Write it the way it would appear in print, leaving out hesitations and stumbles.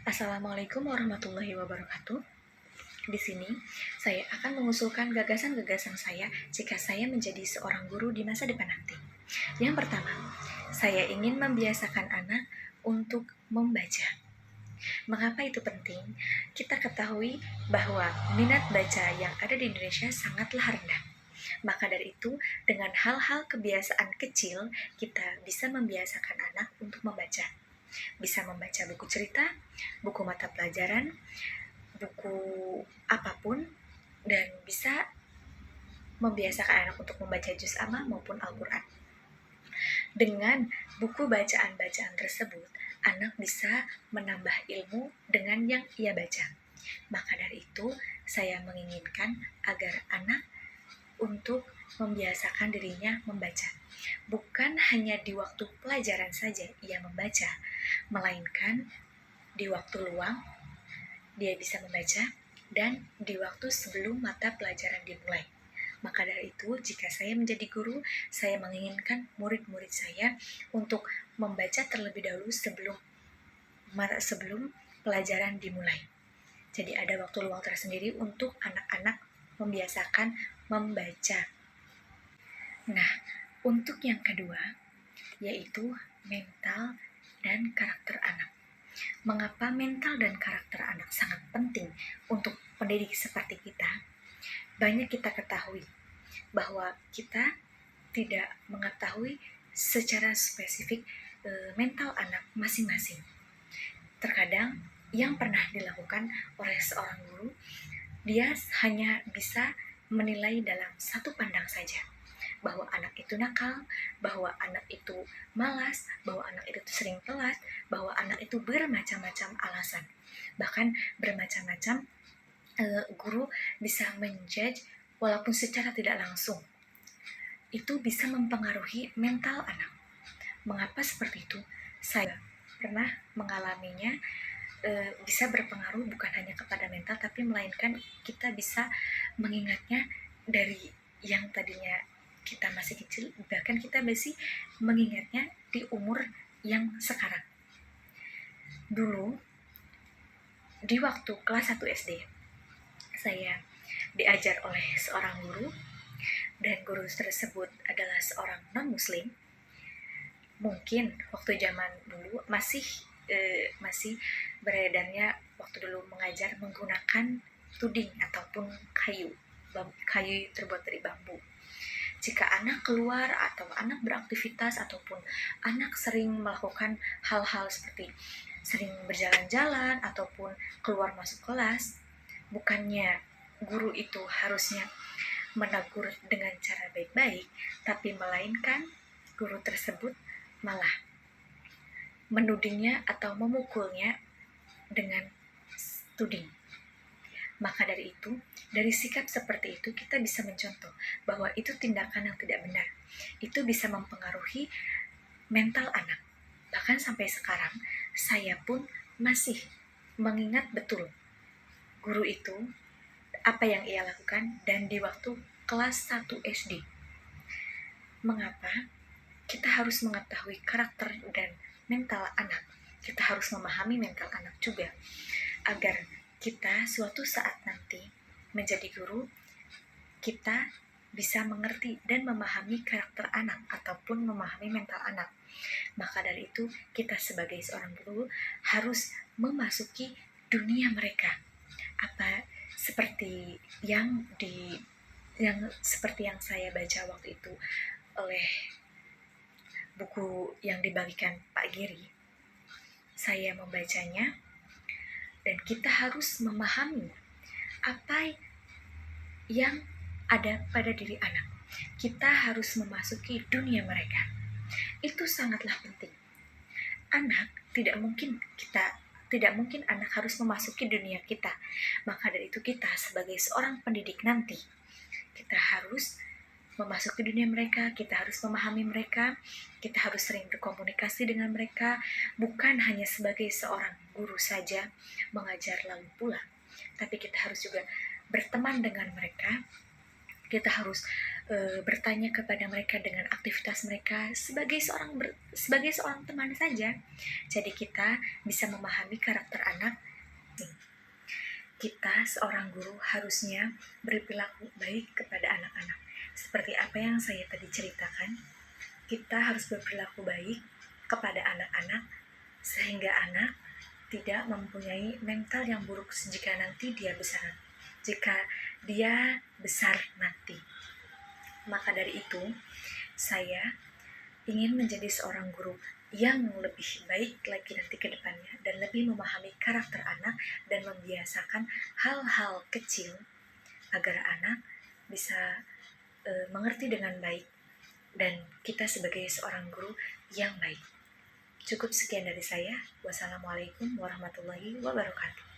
Assalamualaikum warahmatullahi wabarakatuh. Di sini, saya akan mengusulkan gagasan-gagasan saya jika saya menjadi seorang guru di masa depan nanti. Yang pertama, saya ingin membiasakan anak untuk membaca. Mengapa itu penting? Kita ketahui bahwa minat baca yang ada di Indonesia sangatlah rendah. Maka dari itu, dengan hal-hal kebiasaan kecil, kita bisa membiasakan anak untuk membaca. Bisa membaca buku cerita, buku mata pelajaran, buku apapun, dan bisa membiasakan anak untuk membaca juz amma maupun Al-Quran. Dengan buku bacaan-bacaan tersebut, anak bisa menambah ilmu dengan yang ia baca. Maka dari itu, saya menginginkan agar anak untuk membiasakan dirinya membaca. Bukan hanya di waktu pelajaran saja ia membaca, melainkan di waktu luang dia bisa membaca, dan di waktu sebelum mata pelajaran dimulai. Maka dari itu, jika saya menjadi guru, saya menginginkan murid-murid saya untuk membaca terlebih dahulu sebelum pelajaran dimulai. Jadi ada waktu luang tersendiri untuk anak-anak membiasakan membaca. Nah, untuk yang kedua, yaitu mental dan karakter anak. Mengapa mental dan karakter anak sangat penting untuk pendidik seperti kita? Banyak kita ketahui bahwa kita tidak mengetahui secara spesifik mental anak masing-masing. Terkadang yang pernah dilakukan oleh seorang guru, dia hanya bisa menilai dalam satu pandang saja, bahwa anak itu nakal, bahwa anak itu malas, bahwa anak itu sering telat, bahwa anak itu bermacam-macam alasan. Bahkan bermacam-macam guru bisa menjudge walaupun secara tidak langsung. Itu bisa mempengaruhi mental anak. Mengapa seperti itu? Saya pernah mengalaminya. Bisa berpengaruh bukan hanya kepada mental, tapi melainkan kita bisa mengingatnya dari yang tadinya kita masih kecil, bahkan kita masih mengingatnya di umur yang sekarang. Dulu, di waktu kelas 1 SD, saya diajar oleh seorang guru, dan guru tersebut adalah seorang non-muslim. Mungkin waktu zaman dulu masih beredarnya waktu dulu mengajar menggunakan tuding ataupun kayu terbuat dari bambu. Jika anak keluar atau anak beraktivitas ataupun anak sering melakukan hal-hal seperti sering berjalan-jalan ataupun keluar masuk kelas, bukannya guru itu harusnya menegur dengan cara baik-baik, tapi melainkan guru tersebut malah menudingnya atau memukulnya dengan tuding. Maka dari itu, dari sikap seperti itu kita bisa mencontoh bahwa itu tindakan yang tidak benar. Itu bisa mempengaruhi mental anak. Bahkan sampai sekarang, saya pun masih mengingat betul guru itu, apa yang ia lakukan, dan di waktu kelas 1 SD. Mengapa? Kita harus mengetahui karakter dan mental anak. Kita harus memahami mental anak juga, agar kita suatu saat nanti menjadi guru, kita bisa mengerti dan memahami karakter anak ataupun memahami mental anak. Maka dari itu, kita sebagai seorang guru harus memasuki dunia mereka. Apa seperti yang seperti yang saya baca waktu itu oleh buku yang dibagikan Pak Giri. Saya membacanya, dan kita harus memahami apa yang ada pada diri anak. Kita harus memasuki dunia mereka. Itu sangatlah penting. Tidak mungkin anak harus memasuki dunia kita. Maka dari itu kita sebagai seorang pendidik nanti, kita harus memasuki dunia mereka, kita harus memahami mereka, kita harus sering berkomunikasi dengan mereka, bukan hanya sebagai seorang guru saja mengajar lalu pulang, tapi kita harus juga berteman dengan mereka, Kita harus bertanya kepada mereka dengan aktivitas mereka sebagai seorang teman saja. Jadi kita bisa memahami karakter anak. Kita seorang guru harusnya berperilaku baik kepada anak-anak. Seperti apa yang saya tadi ceritakan, kita harus berperilaku baik kepada anak-anak sehingga anak tidak mempunyai mental yang buruk jika dia besar nanti. Maka dari itu, saya ingin menjadi seorang guru yang lebih baik lagi nanti ke depannya dan lebih memahami karakter anak dan membiasakan hal-hal kecil agar anak bisa mengerti dengan baik dan kita sebagai seorang guru yang baik. Cukup sekian dari saya. Wassalamualaikum warahmatullahi wabarakatuh.